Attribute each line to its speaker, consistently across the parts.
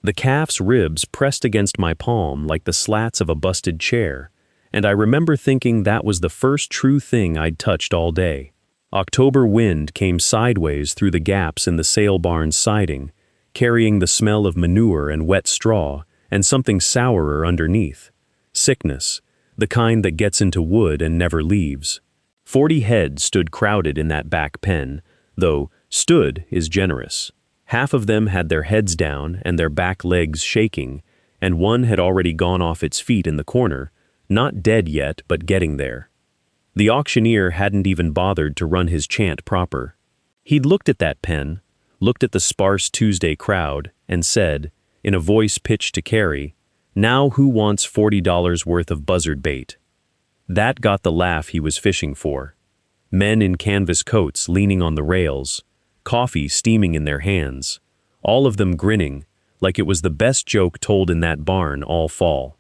Speaker 1: The calf's ribs pressed against my palm like the slats of a busted chair, and I remember thinking that was the first true thing I'd touched all day. October wind came sideways through the gaps in the sail barn's siding, carrying the smell of manure and wet straw, and something sourer underneath. Sickness, the kind that gets into wood and never leaves. 40 heads stood crowded in that back pen, though stood is generous. Half of them had their heads down and their back legs shaking, and one had already gone off its feet in the corner, not dead yet but getting there. The auctioneer hadn't even bothered to run his chant proper. He'd looked at that pen, looked at the sparse Tuesday crowd, and said, in a voice pitched to Carrie, "Now who wants $40 worth of buzzard bait?" That got the laugh he was fishing for. Men in canvas coats leaning on the rails, coffee steaming in their hands, all of them grinning like it was the best joke told in that barn all fall.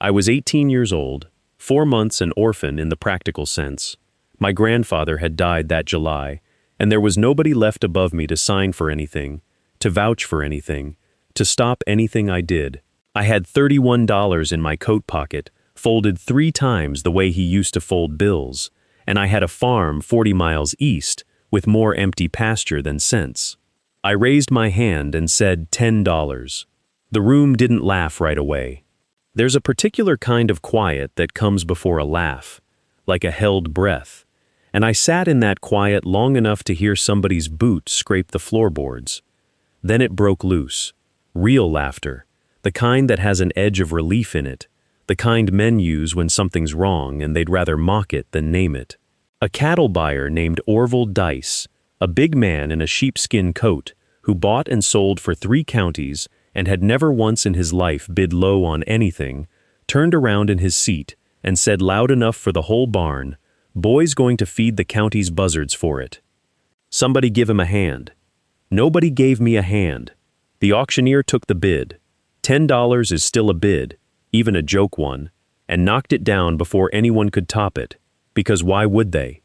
Speaker 1: I was 18 years old, 4 months an orphan in the practical sense. My grandfather had died that July, and there was nobody left above me to sign for anything, to vouch for anything, to stop anything I did. I had $31 in my coat pocket, folded 3 times the way he used to fold bills, and I had a farm 40 miles east with more empty pasture than sense. I raised my hand and said $10. The room didn't laugh right away. There's a particular kind of quiet that comes before a laugh, like a held breath, and I sat in that quiet long enough to hear somebody's boot scrape the floorboards. Then it broke loose. Real laughter, the kind that has an edge of relief in it, the kind men use when something's wrong and they'd rather mock it than name it. A cattle buyer named Orville Dice, a big man in a sheepskin coat, who bought and sold for 3 counties and had never once in his life bid low on anything, turned around in his seat and said loud enough for the whole barn, "Boy's going to feed the county's buzzards for it." Somebody give him a hand. Nobody gave me a hand. The auctioneer took the bid. $10 is still a bid, even a joke one, and knocked it down before anyone could top it, because why would they?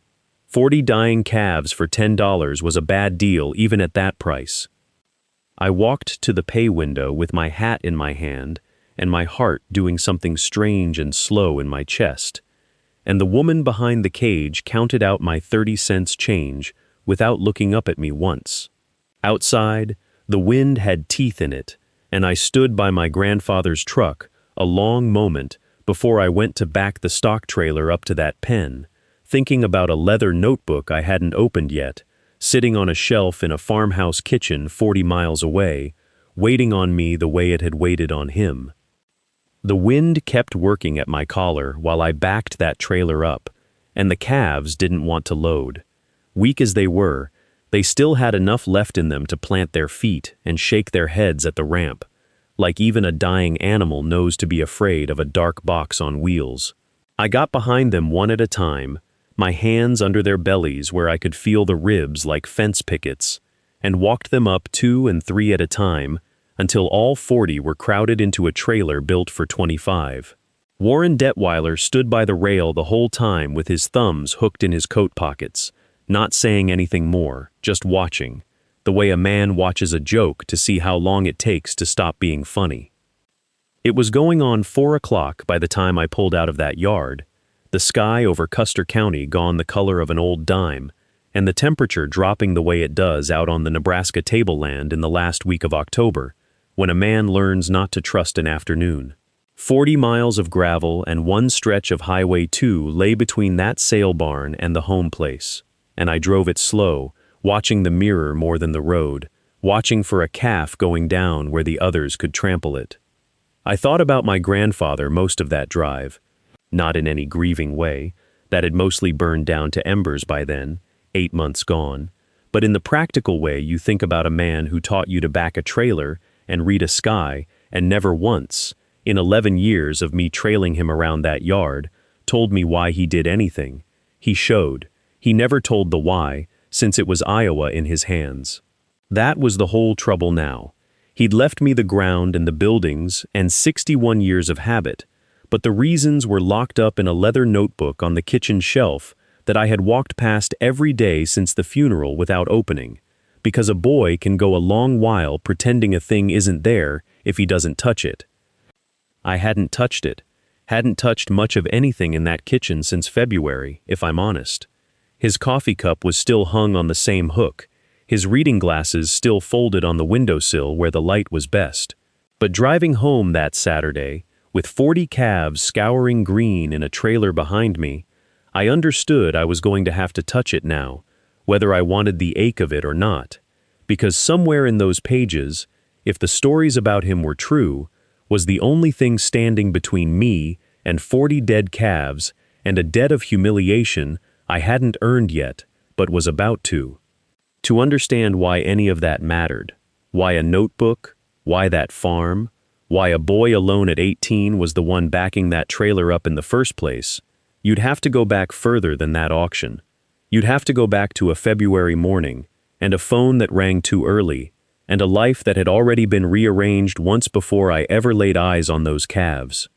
Speaker 1: 40 dying calves for $10 was a bad deal even at that price. I walked to the pay window with my hat in my hand and my heart doing something strange and slow in my chest, and the woman behind the cage counted out my 30 cents change without looking up at me once. Outside, the wind had teeth in it, and I stood by my grandfather's truck a long moment before I went to back the stock trailer up to that pen, thinking about a leather notebook I hadn't opened yet, sitting on a shelf in a farmhouse kitchen 40 miles away, waiting on me the way it had waited on him. The wind kept working at my collar while I backed that trailer up, and the calves didn't want to load. Weak as they were, they still had enough left in them to plant their feet and shake their heads at the ramp, like even a dying animal knows to be afraid of a dark box on wheels. I got behind them one at a time, my hands under their bellies where I could feel the ribs like fence pickets, and walked them up 2 and 3 at a time until all 40 were crowded into a trailer built for 25. Warren Detweiler stood by the rail the whole time with his thumbs hooked in his coat pockets, not saying anything more, just watching, the way a man watches a joke to see how long it takes to stop being funny. It was going on 4 o'clock by the time I pulled out of that yard, the sky over Custer County gone the color of an old dime, and the temperature dropping the way it does out on the Nebraska tableland in the last week of October, when a man learns not to trust an afternoon. 40 miles of gravel and 1 stretch of Highway 2 lay between that sale barn and the home place, and I drove it slow, watching the mirror more than the road, watching for a calf going down where the others could trample it. I thought about my grandfather most of that drive, not in any grieving way, that had mostly burned down to embers by then, 8 months gone, but in the practical way you think about a man who taught you to back a trailer and read a sky, and never once, in 11 years of me trailing him around that yard, told me why he did anything. He showed. He never told the why, since it was Iowa in his hands. That was the whole trouble now. He'd left me the ground and the buildings and 61 years of habit, but the reasons were locked up in a leather notebook on the kitchen shelf that I had walked past every day since the funeral without opening, because a boy can go a long while pretending a thing isn't there if he doesn't touch it. I hadn't touched it, hadn't touched much of anything in that kitchen since February, if I'm honest. His coffee cup was still hung on the same hook, his reading glasses still folded on the windowsill where the light was best. But driving home that Saturday, with 40 calves scouring green in a trailer behind me, I understood I was going to have to touch it now, whether I wanted the ache of it or not, because somewhere in those pages, if the stories about him were true, was the only thing standing between me and 40 dead calves and a debt of humiliation I hadn't earned yet, but was about to. To understand why any of that mattered, why a notebook, why that farm, why a boy alone at 18 was the one backing that trailer up in the first place, you'd have to go back further than that auction. You'd have to go back to a February morning, and a phone that rang too early, and a life that had already been rearranged once before I ever laid eyes on those calves.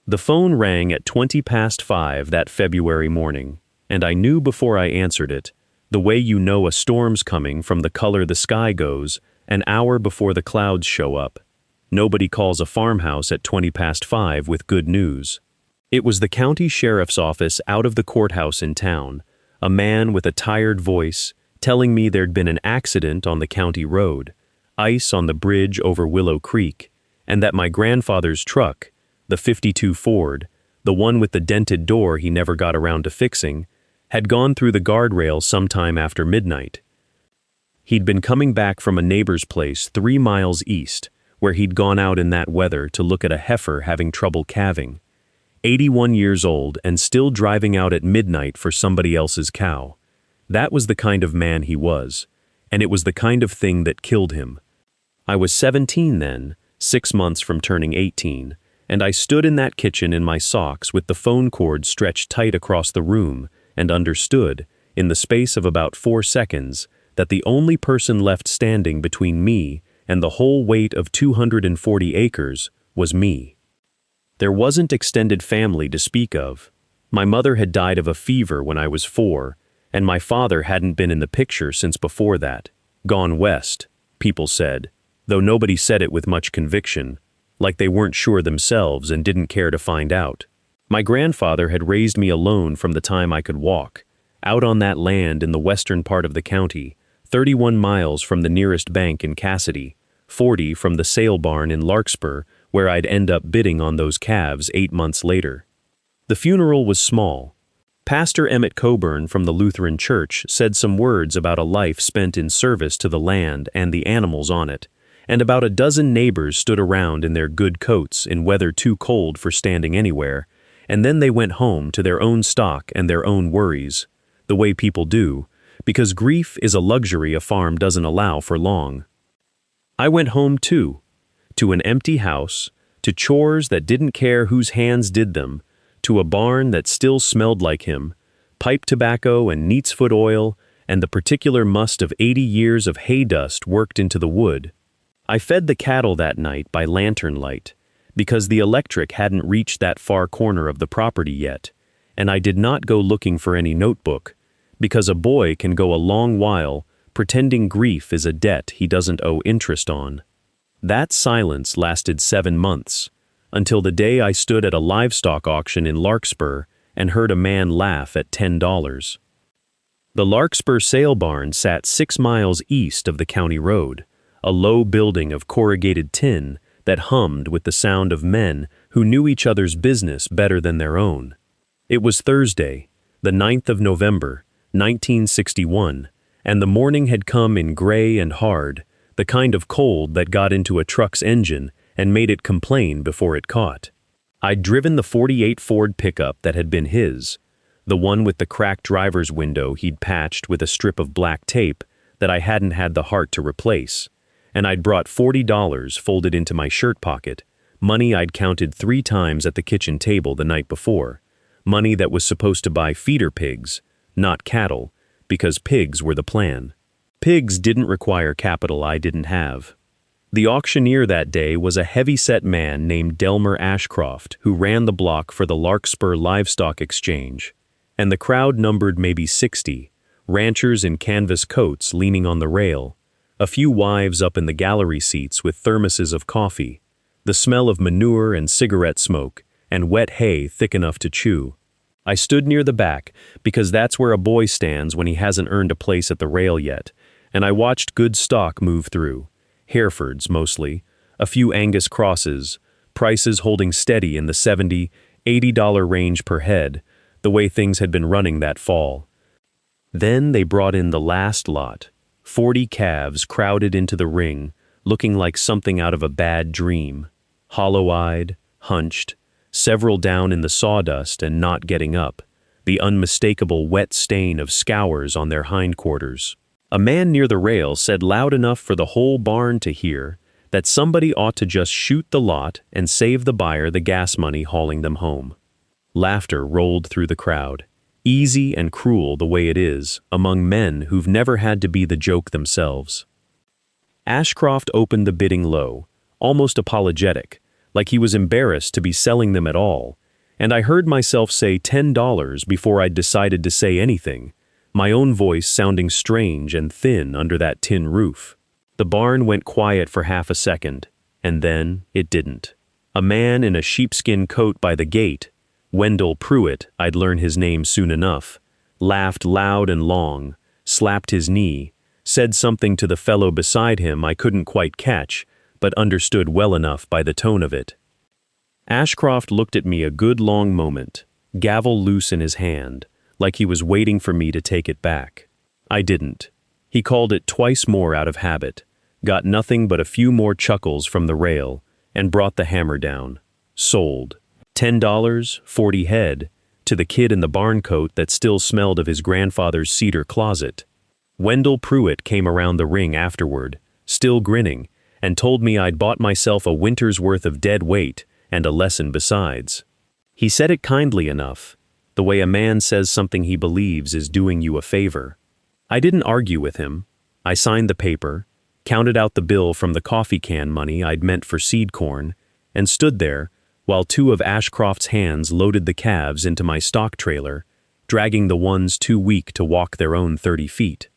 Speaker 1: The phone rang at 5:20 that February morning, and I knew before I answered it, the way you know a storm's coming from the color the sky goes, an hour before the clouds show up. Nobody calls a farmhouse at 5:20 with good news. It was the county sheriff's office out of the courthouse in town, a man with a tired voice, telling me there'd been an accident on the county road, ice on the bridge over Willow Creek, and that my grandfather's truck, the '52 Ford, the one with the dented door he never got around to fixing, had gone through the guardrail sometime after midnight. He'd been coming back from a neighbor's place 3 miles east, where he'd gone out in that weather to look at a heifer having trouble calving. 81 years old and still driving out at midnight for somebody else's cow. That was the kind of man he was, and it was the kind of thing that killed him. I was 17 then, 6 months from turning 18, and I stood in that kitchen in my socks with the phone cord stretched tight across the room and understood, in the space of about 4 seconds, that the only person left standing between me and the whole weight of 240 acres was me. There wasn't extended family to speak of. My mother had died of a fever when I was 4, and my father hadn't been in the picture since before that. Gone west, people said, though nobody said it with much conviction, like they weren't sure themselves and didn't care to find out. My grandfather had raised me alone from the time I could walk, out on that land in the western part of the county, 31 miles from the nearest bank in Cassidy, 40 from the sale barn in Larkspur, where I'd end up bidding on those calves 8 months later. The funeral was small. Pastor Emmett Coburn from the Lutheran Church said some words about a life spent in service to the land and the animals on it, and about a dozen neighbors stood around in their good coats in weather too cold for standing anywhere, and then they went home to their own stock and their own worries, the way people do, because grief is a luxury a farm doesn't allow for long. I went home too, to an empty house, to chores that didn't care whose hands did them, to a barn that still smelled like him, pipe tobacco and neat's foot oil, and the particular must of 80 years of hay dust worked into the wood. I fed the cattle that night by lantern light, because the electric hadn't reached that far corner of the property yet, and I did not go looking for any notebook, because a boy can go a long while pretending grief is a debt he doesn't owe interest on. That silence lasted 7 months, until the day I stood at a livestock auction in Larkspur and heard a man laugh at $10. The Larkspur sale barn sat 6 miles east of the county road, a low building of corrugated tin that hummed with the sound of men who knew each other's business better than their own. It was Thursday, the 9th of November, 1961, and the morning had come in gray and hard, the kind of cold that got into a truck's engine and made it complain before it caught. I'd driven the '48 Ford pickup that had been his, the one with the cracked driver's window he'd patched with a strip of black tape that I hadn't had the heart to replace, and I'd brought $40 folded into my shirt pocket, money I'd counted 3 times at the kitchen table the night before, money that was supposed to buy feeder pigs, not cattle, because pigs were the plan. Pigs didn't require capital I didn't have. The auctioneer that day was a heavy-set man named Delmer Ashcroft, who ran the block for the Larkspur Livestock Exchange, and the crowd numbered maybe 60, ranchers in canvas coats leaning on the rail, a few wives up in the gallery seats with thermoses of coffee, the smell of manure and cigarette smoke, and wet hay thick enough to chew. I stood near the back, because that's where a boy stands when he hasn't earned a place at the rail yet, and I watched good stock move through. Herefords, mostly, a few Angus crosses, prices holding steady in the $70, $80 range per head, the way things had been running that fall. Then they brought in the last lot, 40 calves crowded into the ring, looking like something out of a bad dream. Hollow-eyed, hunched, several down in the sawdust and not getting up, the unmistakable wet stain of scours on their hindquarters. A man near the rail said loud enough for the whole barn to hear that somebody ought to just shoot the lot and save the buyer the gas money hauling them home. Laughter rolled through the crowd, easy and cruel the way it is among men who've never had to be the joke themselves. Ashcroft opened the bidding low, almost apologetic, like he was embarrassed to be selling them at all, and I heard myself say $10 before I'd decided to say anything, my own voice sounding strange and thin under that tin roof. The barn went quiet for half a second, and then it didn't. A man in a sheepskin coat by the gate, Wendell Pruitt, I'd learn his name soon enough, laughed loud and long, slapped his knee, said something to the fellow beside him I couldn't quite catch, but understood well enough by the tone of it. Ashcroft looked at me a good long moment, gavel loose in his hand, like he was waiting for me to take it back. I didn't. He called it twice more out of habit, got nothing but a few more chuckles from the rail, and brought the hammer down. Sold. $10, 40 head, to the kid in the barn coat that still smelled of his grandfather's cedar closet. Wendell Pruitt came around the ring afterward, still grinning, and told me I'd bought myself a winter's worth of dead weight and a lesson besides. He said it kindly enough, the way a man says something he believes is doing you a favor. I didn't argue with him. I signed the paper, counted out the bill from the coffee can money I'd meant for seed corn, and stood there while two of Ashcroft's hands loaded the calves into my stock trailer, dragging the ones too weak to walk their own 30 feet.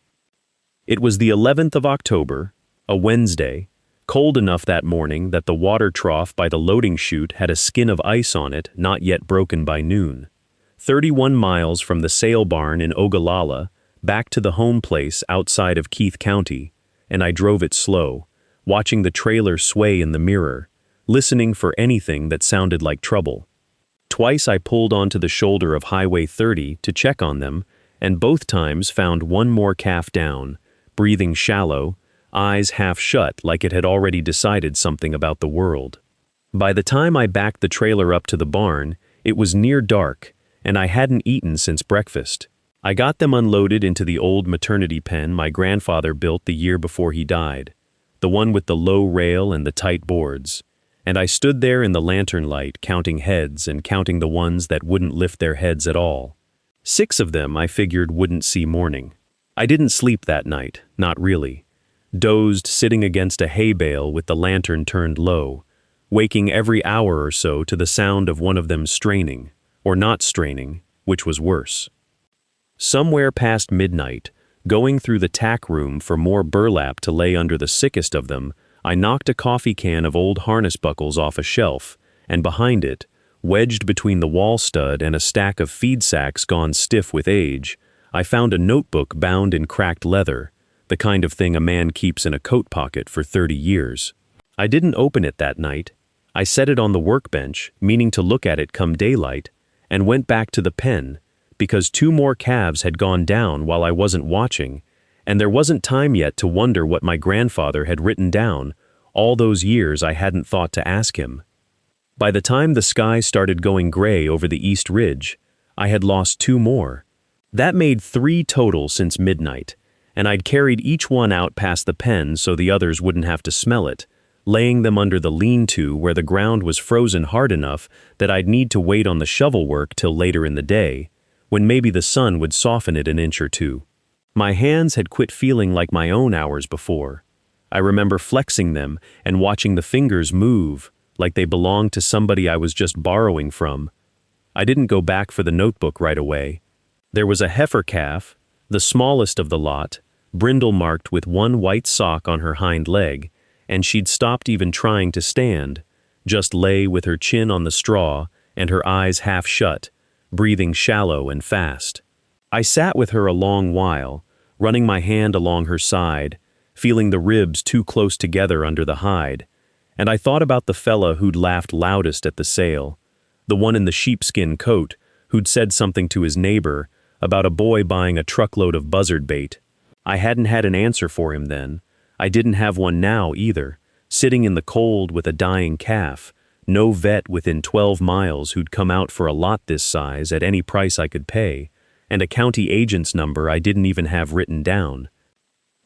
Speaker 1: It was the 11th of October, a Wednesday, cold enough that morning that the water trough by the loading chute had a skin of ice on it not yet broken by noon. 31 miles from the sale barn in Ogallala, back to the home place outside of Keith County, and I drove it slow, watching the trailer sway in the mirror, listening for anything that sounded like trouble. Twice I pulled onto the shoulder of Highway 30 to check on them, and both times found one more calf down, breathing shallow, eyes half shut like it had already decided something about the world. By the time I backed the trailer up to the barn, it was near dark, and I hadn't eaten since breakfast. I got them unloaded into the old maternity pen my grandfather built the year before he died, the one with the low rail and the tight boards, and I stood there in the lantern light counting heads and counting the ones that wouldn't lift their heads at all. 6 of them I figured wouldn't see morning. I didn't sleep that night, not really. Dozed sitting against a hay bale with the lantern turned low, waking every hour or so to the sound of one of them straining, or not straining, which was worse. Somewhere past midnight, going through the tack room for more burlap to lay under the sickest of them, I knocked a coffee can of old harness buckles off a shelf, and behind it, wedged between the wall stud and a stack of feed sacks gone stiff with age, I found a notebook bound in cracked leather, the kind of thing a man keeps in a coat pocket for 30 years. I didn't open it that night. I set it on the workbench, meaning to look at it come daylight, and went back to the pen, because 2 more calves had gone down while I wasn't watching, and there wasn't time yet to wonder what my grandfather had written down all those years I hadn't thought to ask him. By the time the sky started going gray over the East Ridge, I had lost 2 more. That made 3 total since midnight, and I'd carried each one out past the pen so the others wouldn't have to smell it, laying them under the lean-to where the ground was frozen hard enough that I'd need to wait on the shovel work till later in the day, when maybe the sun would soften it an inch or 2. My hands had quit feeling like my own hours before. I remember flexing them and watching the fingers move, like they belonged to somebody I was just borrowing from. I didn't go back for the notebook right away. There was a heifer calf, The smallest of the lot, brindle marked with one white sock on her hind leg, and she'd stopped even trying to stand, just lay with her chin on the straw and her eyes half shut, breathing shallow and fast. I sat with her a long while, running my hand along her side, feeling the ribs too close together under the hide, and I thought about the fella who'd laughed loudest at the sale, the one in the sheepskin coat who'd said something to his neighbor about a boy buying a truckload of buzzard bait. I hadn't had an answer for him then. I didn't have one now either, sitting in the cold with a dying calf, no vet within 12 miles who'd come out for a lot this size at any price I could pay, and a county agent's number I didn't even have written down.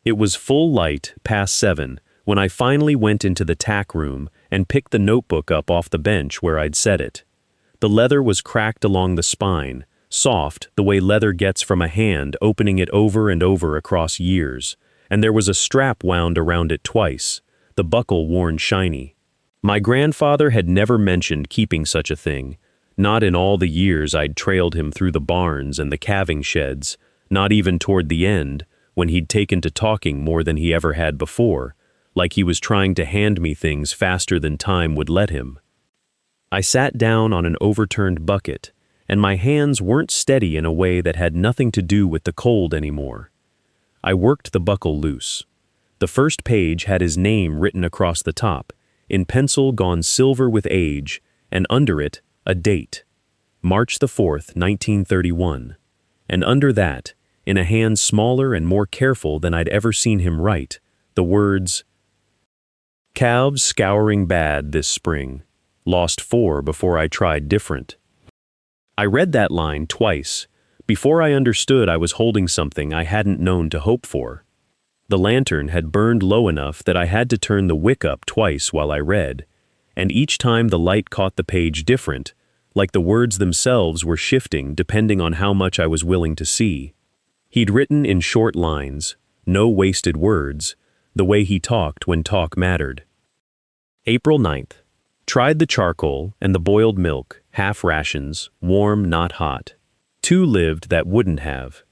Speaker 1: It was full light, past 7, when I finally went into the tack room and picked the notebook up off the bench where I'd set it. The leather was cracked along the spine, soft the way leather gets from a hand opening it over and over across years, and there was a strap wound around it twice, the buckle worn shiny. My grandfather had never mentioned keeping such a thing, not in all the years I'd trailed him through the barns and the calving sheds, not even toward the end, when he'd taken to talking more than he ever had before, like he was trying to hand me things faster than time would let him. I sat down on an overturned bucket, and my hands weren't steady in a way that had nothing to do with the cold anymore. I worked the buckle loose. The first page had his name written across the top, in pencil gone silver with age, and under it, a date. March the 4th, 1931. And under that, in a hand smaller and more careful than I'd ever seen him write, the words, "Calves scouring bad this spring. Lost 4 before I tried different." I read that line twice, before I understood I was holding something I hadn't known to hope for. The lantern had burned low enough that I had to turn the wick up twice while I read, and each time the light caught the page different, like the words themselves were shifting depending on how much I was willing to see. He'd written in short lines, no wasted words, the way he talked when talk mattered. April 9th. Tried the charcoal and the boiled milk, half rations, warm, not hot. 2 lived that wouldn't have.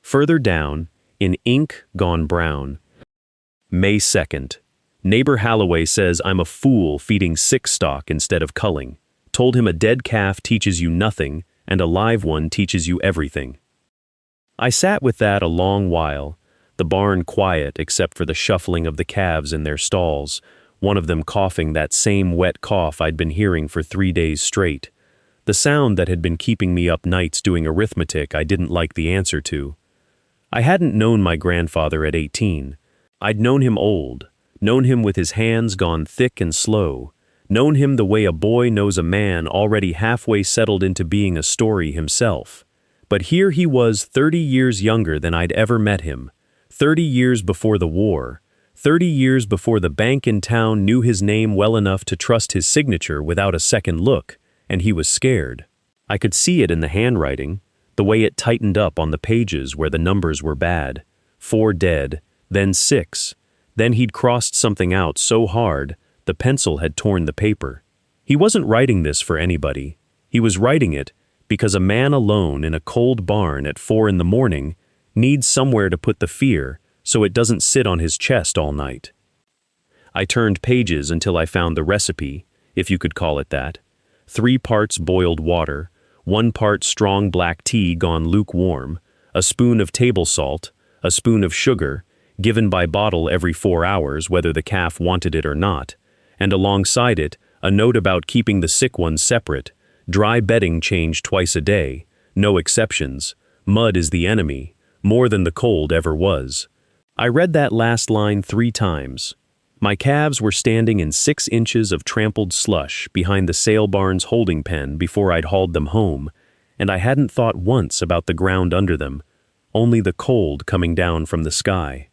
Speaker 1: Further down, in ink gone brown. May 2nd. Neighbor Halloway says I'm a fool feeding sick stock instead of culling. Told him a dead calf teaches you nothing and a live one teaches you everything. I sat with that a long while, the barn quiet except for the shuffling of the calves in their stalls, one of them coughing that same wet cough I'd been hearing for 3 days straight, the sound that had been keeping me up nights doing arithmetic I didn't like the answer to. I hadn't known my grandfather at 18. I'd known him old, known him with his hands gone thick and slow, known him the way a boy knows a man already halfway settled into being a story himself. But here he was 30 years younger than I'd ever met him, 30 years before the war, 30 years before the bank in town knew his name well enough to trust his signature without a second look, and he was scared. I could see it in the handwriting, the way it tightened up on the pages where the numbers were bad. 4 dead, then 6. Then he'd crossed something out so hard, the pencil had torn the paper. He wasn't writing this for anybody. He was writing it because a man alone in a cold barn at 4 in the morning needs somewhere to put the fear so it doesn't sit on his chest all night. I turned pages until I found the recipe, if you could call it that. 3 parts boiled water, 1 part strong black tea gone lukewarm, a spoon of table salt, a spoon of sugar, given by bottle every 4 hours whether the calf wanted it or not, and alongside it, a note about keeping the sick ones separate, dry bedding changed twice a day, no exceptions, mud is the enemy, more than the cold ever was. I read that last line 3 times. My calves were standing in 6 inches of trampled slush behind the sale barn's holding pen before I'd hauled them home, and I hadn't thought once about the ground under them, only the cold coming down from the sky.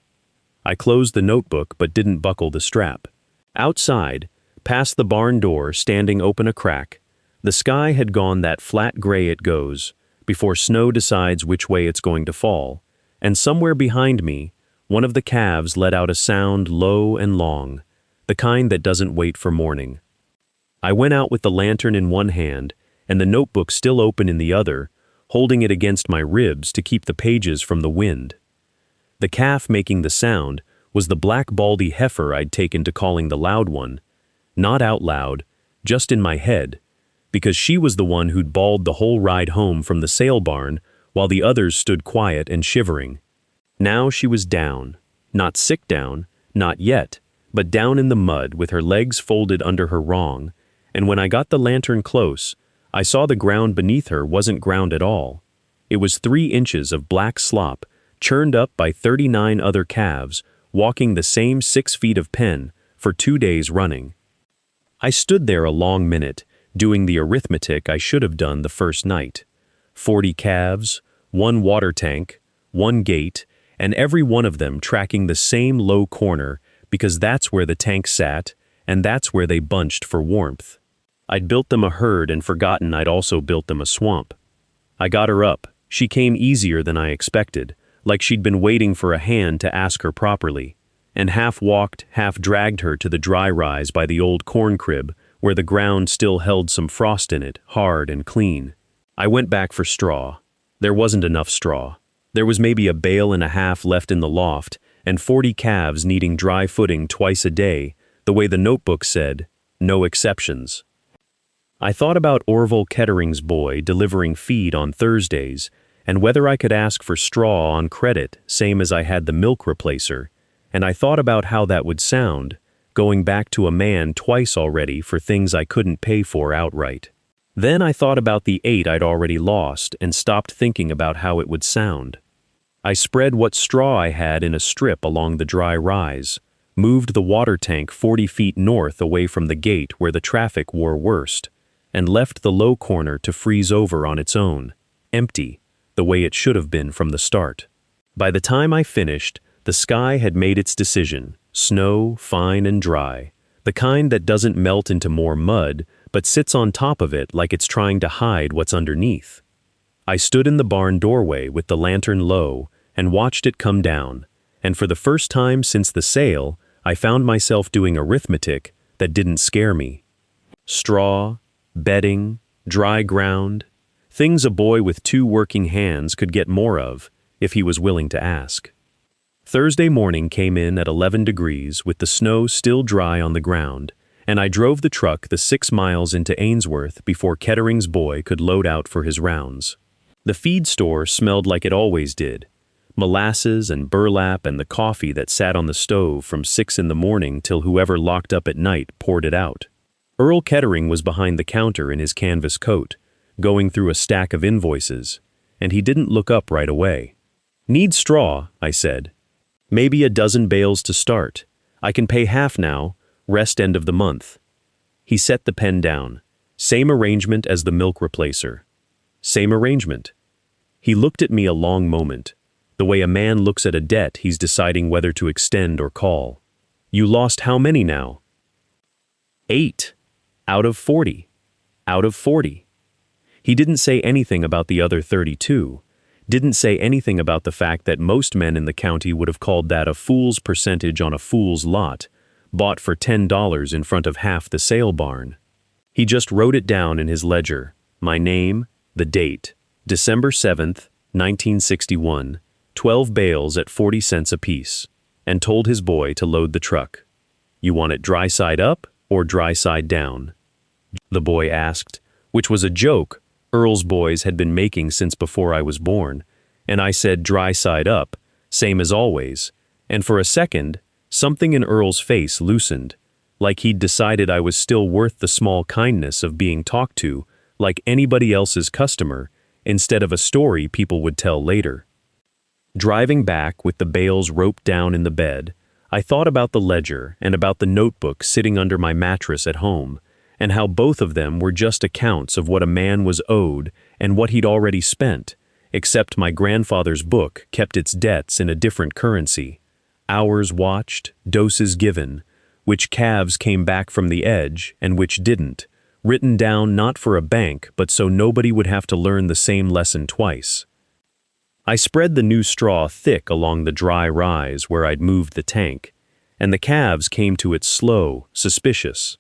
Speaker 1: I closed the notebook but didn't buckle the strap. Outside, past the barn door standing open a crack, the sky had gone that flat gray it goes, before snow decides which way it's going to fall, and somewhere behind me, one of the calves let out a sound low and long, the kind that doesn't wait for morning. I went out with the lantern in one hand and the notebook still open in the other, holding it against my ribs to keep the pages from the wind. The calf making the sound was the black baldy heifer I'd taken to calling the loud one, not out loud, just in my head, because she was the one who'd bawled the whole ride home from the sale barn while the others stood quiet and shivering. Now she was down, not sick down, not yet, but down in the mud with her legs folded under her rong, and when I got the lantern close, I saw the ground beneath her wasn't ground at all. It was 3 inches of black slop, churned up by 39 other calves, walking the same 6 feet of pen for 2 days running. I stood there a long minute, doing the arithmetic I should have done the first night. 40 calves, 1 water tank, 1 gate, and every one of them tracking the same low corner because that's where the tank sat, and that's where they bunched for warmth. I'd built them a herd and forgotten I'd also built them a swamp. I got her up. She came easier than I expected, like she'd been waiting for a hand to ask her properly, and half walked, half dragged her to the dry rise by the old corn crib, where the ground still held some frost in it, hard and clean. I went back for straw. There wasn't enough straw. There was maybe a bale and a half left in the loft, and 40 calves needing dry footing twice a day, the way the notebook said, no exceptions. I thought about Orville Kettering's boy delivering feed on Thursdays, and whether I could ask for straw on credit, same as I had the milk replacer, and I thought about how that would sound, going back to a man twice already for things I couldn't pay for outright. Then I thought about the 8 I'd already lost and stopped thinking about how it would sound. I spread what straw I had in a strip along the dry rise, moved the water tank 40 feet north away from the gate where the traffic wore worst, and left the low corner to freeze over on its own, empty, the way it should have been from the start. By the time I finished, the sky had made its decision, snow, fine and dry, the kind that doesn't melt into more mud, but sits on top of it like it's trying to hide what's underneath. I stood in the barn doorway with the lantern low and watched it come down, and for the first time since the sale, I found myself doing arithmetic that didn't scare me. Straw, bedding, dry ground, things a boy with 2 working hands could get more of if he was willing to ask. Thursday morning came in at 11 degrees with the snow still dry on the ground, and I drove the truck the 6 miles into Ainsworth before Kettering's boy could load out for his rounds. The feed store smelled like it always did, molasses and burlap and the coffee that sat on the stove from 6 in the morning till whoever locked up at night poured it out. Earl Kettering was behind the counter in his canvas coat, going through a stack of invoices, and he didn't look up right away. "Need straw," I said. "Maybe a dozen bales to start. I can pay half now, rest end of the month." He set the pen down. Same arrangement as the milk replacer. Same arrangement. He looked at me a long moment, the way a man looks at a debt he's deciding whether to extend or call. "You lost how many now?" 8. Out of 40. Out of 40. He didn't say anything about the other 32. Didn't say anything about the fact that most men in the county would have called that a fool's percentage on a fool's lot, bought for $10 in front of half the sale barn. He just wrote it down in his ledger, my name, the date, December 7th, 1961, 12 bales at 40 cents apiece, and told his boy to load the truck. "You want it dry side up or dry side down?" the boy asked, which was a joke Earl's boys had been making since before I was born, and I said dry side up, same as always, and for a second, something in Earl's face loosened, like he'd decided I was still worth the small kindness of being talked to like anybody else's customer, instead of a story people would tell later. Driving back with the bales roped down in the bed, I thought about the ledger and about the notebook sitting under my mattress at home, and how both of them were just accounts of what a man was owed and what he'd already spent, except my grandfather's book kept its debts in a different currency. Hours watched, doses given, which calves came back from the edge and which didn't, written down not for a bank but so nobody would have to learn the same lesson twice. I spread the new straw thick along the dry rise where I'd moved the tank, and the calves came to it slow, suspicious,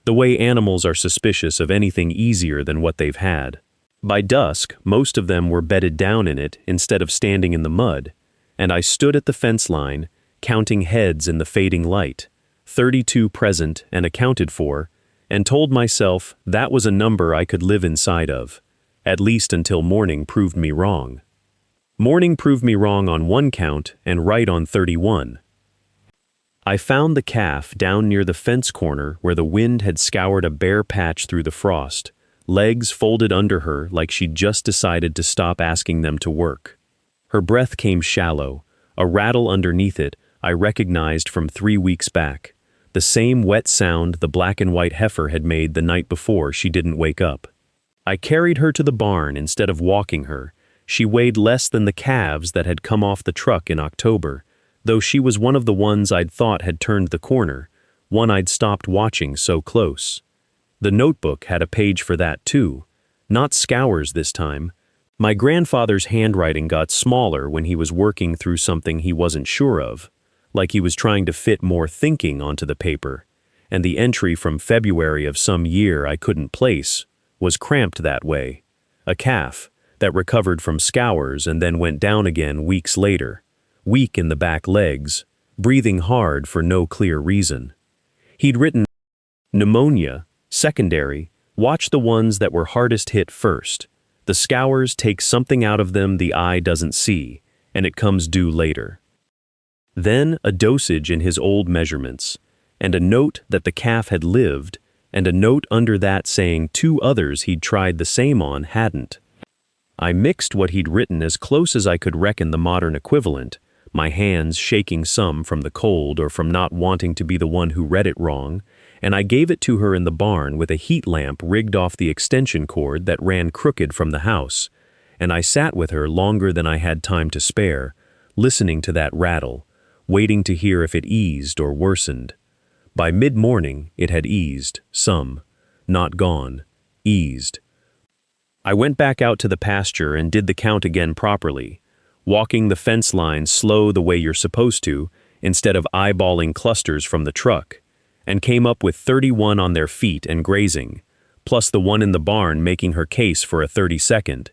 Speaker 1: the way animals are suspicious of anything easier than what they've had. By dusk, most of them were bedded down in it instead of standing in the mud, and I stood at the fence line, counting heads in the fading light, 32 present and accounted for, and told myself that was a number I could live inside of, at least until morning proved me wrong. Morning proved me wrong on one count and right on 31. I found the calf down near the fence corner where the wind had scoured a bare patch through the frost, legs folded under her like she'd just decided to stop asking them to work. Her breath came shallow, a rattle underneath it I recognized from 3 weeks back, the same wet sound the black and white heifer had made the night before she didn't wake up. I carried her to the barn instead of walking her. She weighed less than the calves that had come off the truck in October, though she was one of the ones I'd thought had turned the corner, one I'd stopped watching so close. The notebook had a page for that too, not Scour's this time. My grandfather's handwriting got smaller when he was working through something he wasn't sure of, like he was trying to fit more thinking onto the paper, and the entry from February of some year I couldn't place was cramped that way. A calf that recovered from Scour's and then went down again weeks later, weak in the back legs, breathing hard for no clear reason. He'd written, "Pneumonia, secondary, watch the ones that were hardest hit first. The Scour's take something out of them the eye doesn't see, and it comes due later." Then a dosage in his old measurements, and a note that the calf had lived, and a note under that saying 2 others he'd tried the same on hadn't. I mixed what he'd written as close as I could reckon the modern equivalent, my hands shaking some from the cold or from not wanting to be the one who read it wrong, and I gave it to her in the barn with a heat lamp rigged off the extension cord that ran crooked from the house, and I sat with her longer than I had time to spare, listening to that rattle, waiting to hear if it eased or worsened. By mid-morning, it had eased, some, not gone, eased. I went back out to the pasture and did the count again properly, walking the fence line slow the way you're supposed to, instead of eyeballing clusters from the truck, and came up with 31 on their feet and grazing, plus the one in the barn making her case for a 32nd,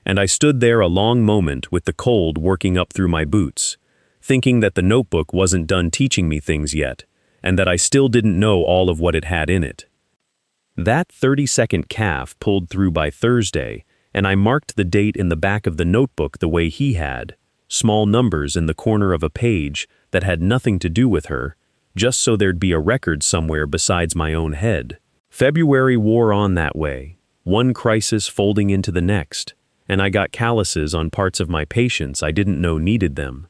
Speaker 1: and I stood there a long moment with the cold working up through my boots, thinking that the notebook wasn't done teaching me things yet, and that I still didn't know all of what it had in it. That 32nd calf pulled through by Thursday, and I marked the date in the back of the notebook the way he had, small numbers in the corner of a page that had nothing to do with her, just so there'd be a record somewhere besides my own head. February wore on that way, one crisis folding into the next, and I got calluses on parts of my patients I didn't know needed them.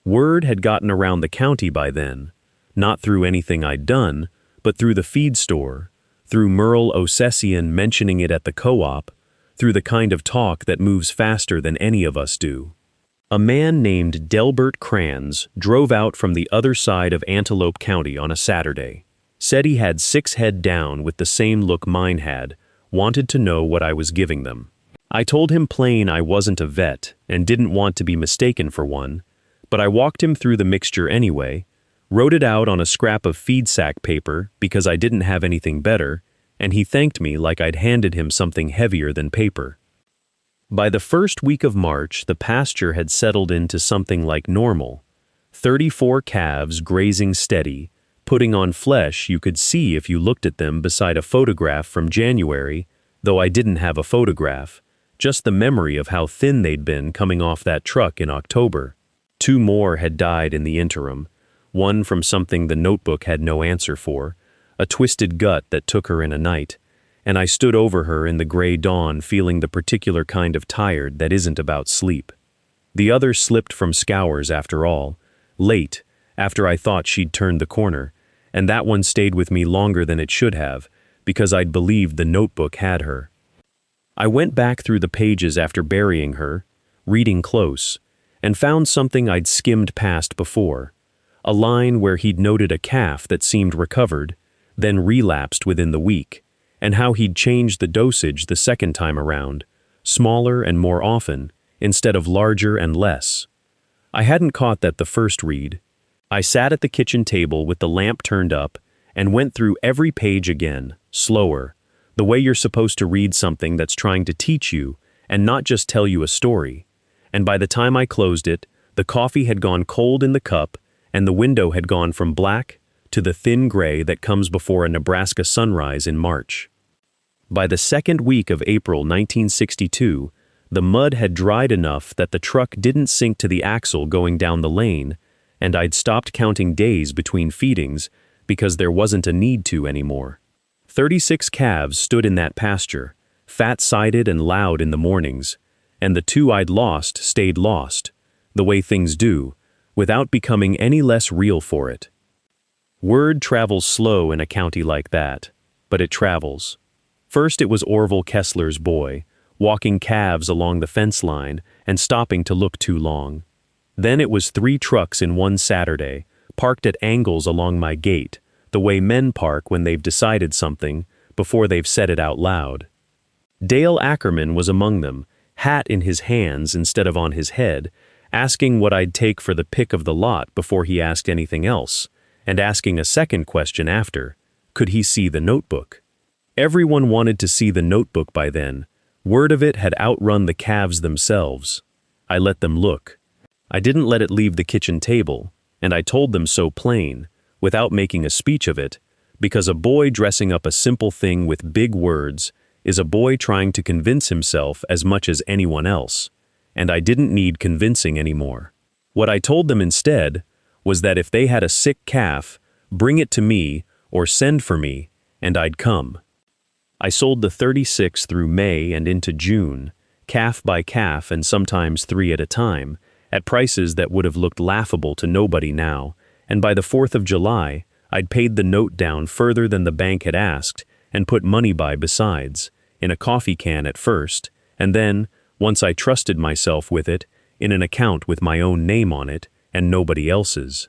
Speaker 1: Word had gotten around the county by then, not through anything I'd done, but through the feed store, through Merle Osesian mentioning it at the co-op, through the kind of talk that moves faster than any of us do. A man named Delbert Kranz drove out from the other side of Antelope County on a Saturday, said he had 6 head down with the same look mine had, wanted to know what I was giving them. I told him plain I wasn't a vet and didn't want to be mistaken for one, but I walked him through the mixture anyway, wrote it out on a scrap of feed sack paper because I didn't have anything better, and he thanked me like I'd handed him something heavier than paper. By the first week of March, the pasture had settled into something like normal. 34 calves grazing steady, putting on flesh you could see if you looked at them beside a photograph from January, though I didn't have a photograph, just the memory of how thin they'd been coming off that truck in October. 2 more had died in the interim, one from something the notebook had no answer for, a twisted gut that took her in a night, and I stood over her in the gray dawn feeling the particular kind of tired that isn't about sleep. The other slipped from Scour's after all, late, after I thought she'd turned the corner, and that one stayed with me longer than it should have, because I'd believed the notebook had her. I went back through the pages after burying her, reading close, and found something I'd skimmed past before, a line where he'd noted a calf that seemed recovered, then relapsed within the week, and how he'd changed the dosage the second time around, smaller and more often, instead of larger and less. I hadn't caught that the first read. I sat at the kitchen table with the lamp turned up and went through every page again, slower, The way you're supposed to read something that's trying to teach you and not just tell you a story. And by the time I closed it, the coffee had gone cold in the cup and the window had gone from black to the thin gray that comes before a Nebraska sunrise in March. By the second week of April 1962, the mud had dried enough that the truck didn't sink to the axle going down the lane, and I'd stopped counting days between feedings because there wasn't a need to anymore. 36 calves stood in that pasture, fat-sided and loud in the mornings, and the 2 I'd lost stayed lost, the way things do, without becoming any less real for it. Word travels slow in a county like that, but it travels. First it was Orville Kessler's boy, walking calves along the fence line and stopping to look too long. Then it was 3 trucks in one Saturday, parked at angles along my gate, the way men park when they've decided something, before they've said it out loud. Dale Ackerman was among them, hat in his hands instead of on his head, asking what I'd take for the pick of the lot before he asked anything else, and asking a second question after, could he see the notebook? Everyone wanted to see the notebook by then. Word of it had outrun the calves themselves. I let them look. I didn't let it leave the kitchen table, and I told them so plain, without making a speech of it, because a boy dressing up a simple thing with big words is a boy trying to convince himself as much as anyone else, and I didn't need convincing anymore. What I told them instead was that if they had a sick calf, bring it to me or send for me, and I'd come. I sold the 36 through May and into June, calf by calf and sometimes 3 at a time, at prices that would have looked laughable to nobody now, and by the 4th of July, I'd paid the note down further than the bank had asked and put money by besides, in a coffee can at first, and then, once I trusted myself with it, in an account with my own name on it and nobody else's.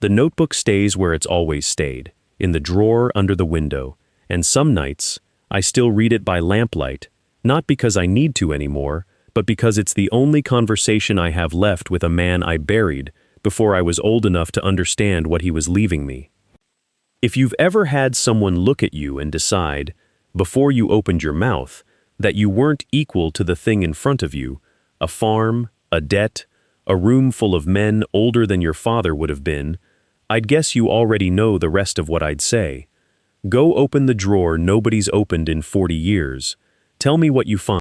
Speaker 1: The notebook stays where it's always stayed, in the drawer under the window, and some nights, I still read it by lamplight, not because I need to anymore, but because it's the only conversation I have left with a man I buried before I was old enough to understand what he was leaving me. If you've ever had someone look at you and decide, before you opened your mouth, that you weren't equal to the thing in front of you, a farm, a debt, a room full of men older than your father would have been, I'd guess you already know the rest of what I'd say. Go open the drawer nobody's opened in 40 years. Tell me what you find.